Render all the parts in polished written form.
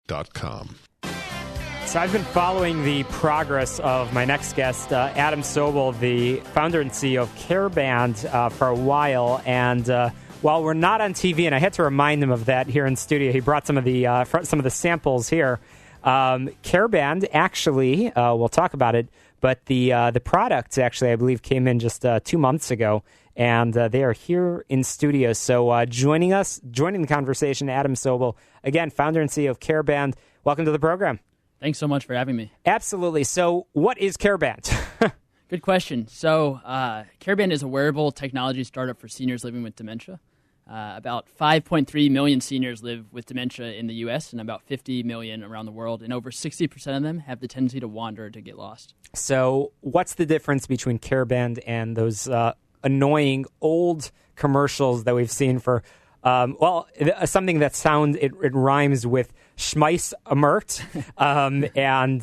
CareBand.com. So I've been following the progress of my next guest, Adam Sobol, the founder and CEO of CareBand, for a while. And while we're not on TV, and I had to remind him of that here in studio, he brought some of the samples here. CareBand actually, we'll talk about it, but the product actually, I believe, came in just 2 months ago, and they are here in studio. So joining the conversation, Adam Sobol, again, founder and CEO of CareBand. Welcome to the program. Thanks so much for having me. Absolutely. So what is CareBand? Good question. So CareBand is a wearable technology startup for seniors living with dementia. About 5.3 million seniors live with dementia in the U.S. and about 50 million around the world, and over 60% of them have the tendency to wander or to get lost. So what's the difference between CareBand and those annoying old commercials that we've seen for, something that it rhymes with Schmeiss Amert, and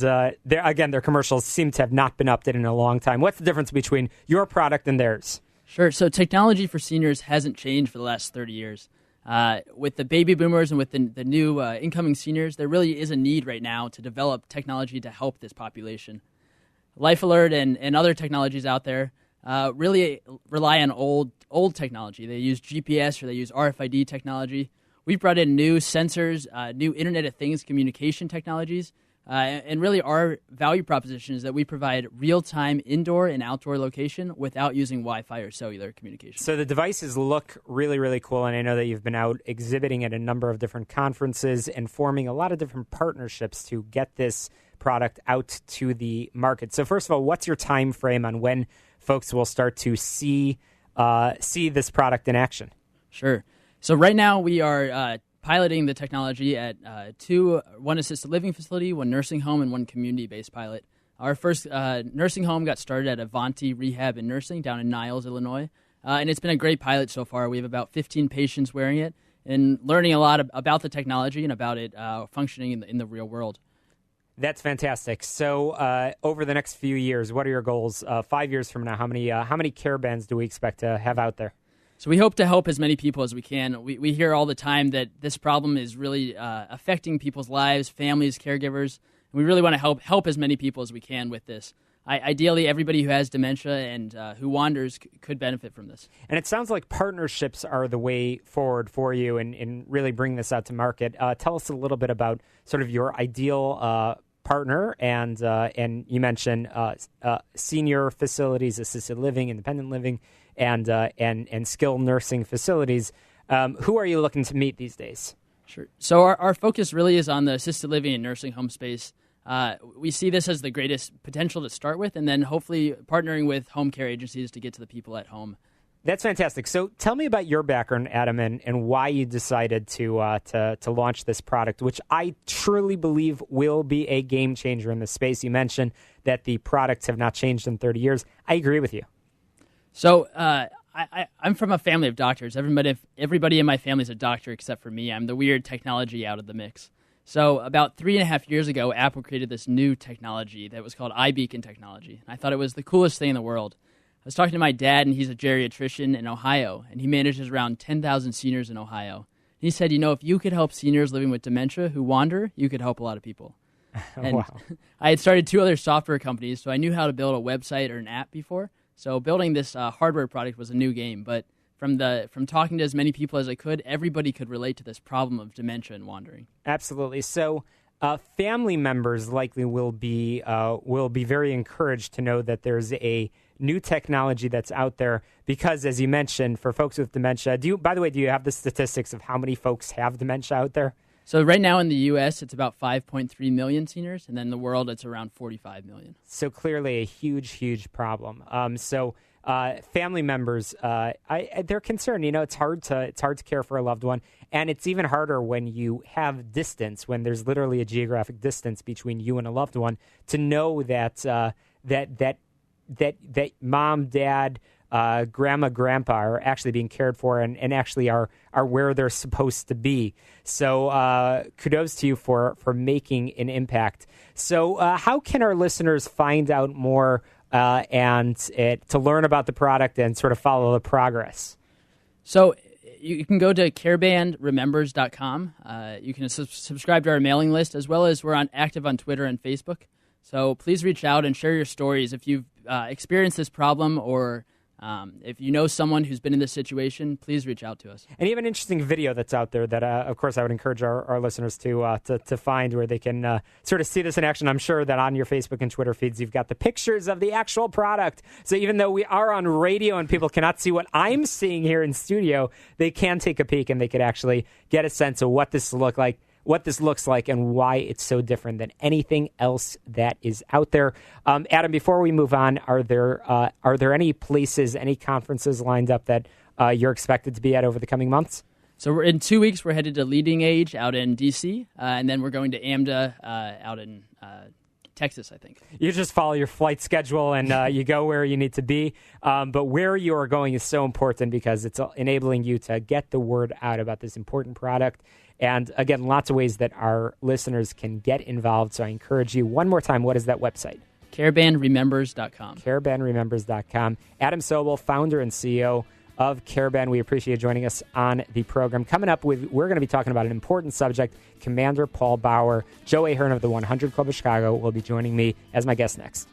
their commercials seem to have not been updated in a long time. What's the difference between your product and theirs? Sure. So technology for seniors hasn't changed for the last 30 years. With the baby boomers and with the new incoming seniors, there really is a need right now to develop technology to help this population. Life Alert and other technologies out there really rely on old technology. They use GPS or they use RFID technology. We've brought in new sensors, new Internet of Things communication technologies, and really our value proposition is that we provide real-time indoor and outdoor location without using Wi-Fi or cellular communication. So the devices look really, really cool, and I know that you've been out exhibiting at a number of different conferences and forming a lot of different partnerships to get this product out to the market. So first of all, what's your time frame on when folks will start to see this product in action? Sure. So right now we are piloting the technology at one assisted living facility, one nursing home, and one community-based pilot. Our first nursing home got started at Avanti Rehab and Nursing down in Niles, Illinois, and it's been a great pilot so far. We have about 15 patients wearing it and learning a lot about the technology and about it functioning in the real world. That's fantastic. So over the next few years, what are your goals? 5 years from now, how many CareBands do we expect to have out there? So we hope to help as many people as we can. We hear all the time that this problem is really affecting people's lives, families, caregivers, and we really want to help as many people as we can with this. Ideally, everybody who has dementia and who wanders could benefit from this. And it sounds like partnerships are the way forward for you and really bring this out to market. Tell us a little bit about sort of your ideal partner, and you mentioned senior facilities, assisted living, independent living, and skilled nursing facilities. Who are you looking to meet these days? Sure. So our focus really is on the assisted living and nursing home space. We see this as the greatest potential to start with, and then hopefully partnering with home care agencies to get to the people at home. That's fantastic. So tell me about your background, Adam, and why you decided to launch this product, which I truly believe will be a game changer in this space. You mentioned that the products have not changed in 30 years. I agree with you. So I'm from a family of doctors. Everybody in my family is a doctor except for me. I'm the weird technology out of the mix. So about 3.5 years ago, Apple created this new technology that was called iBeacon technology. I thought it was the coolest thing in the world. I was talking to my dad, and he's a geriatrician in Ohio, and he manages around 10,000 seniors in Ohio. He said, if you could help seniors living with dementia who wander, you could help a lot of people. And Wow. I had started 2 other software companies, so I knew how to build a website or an app before. So building this hardware product was a new game, but from talking to as many people as I could, everybody could relate to this problem of dementia and wandering. Absolutely. So family members likely will be very encouraged to know that there's a new technology that's out there because, as you mentioned, for folks with dementia, do you have the statistics of how many folks have dementia out there? So right now in the U.S., it's about 5.3 million seniors, and then in the world, it's around 45 million. So clearly a huge, huge problem. Family members, they're concerned. It's hard to care for a loved one, and it's even harder when you have distance, when there's literally a geographic distance between you and a loved one, to know that that mom, dad, grandma, grandpa are actually being cared for and actually are where they're supposed to be. So kudos to you for making an impact. So how can our listeners find out more and to learn about the product and sort of follow the progress? So, you can go to CareBandRemembers.com. You can subscribe to our mailing list, as well as we're active on Twitter and Facebook. So please reach out and share your stories if you've experienced this problem, or if you know someone who's been in this situation, please reach out to us. And you have an interesting video that's out there that, of course, I would encourage our listeners to find, where they can sort of see this in action. I'm sure that on your Facebook and Twitter feeds, you've got the pictures of the actual product. So even though we are on radio and people cannot see what I'm seeing here in studio, they can take a peek and they could actually get a sense of what this looks like and why it's so different than anything else that is out there. Adam, before we move on, are there any places, any conferences lined up that you're expected to be at over the coming months? So in 2 weeks, we're headed to Leading Age out in D.C., and then we're going to AMDA out in Texas, I think. You just follow your flight schedule and you go where you need to be. But where you are going is so important because it's enabling you to get the word out about this important product. And again, lots of ways that our listeners can get involved. So I encourage you, one more time, what is that website? CareBandRemembers.com. CareBandRemembers.com. Adam Sobol, founder and CEO of CareBand. We appreciate you joining us on the program. Coming up, we're going to be talking about an important subject. Commander Paul Bauer, Joe Ahern of the 100 Club of Chicago will be joining me as my guest next.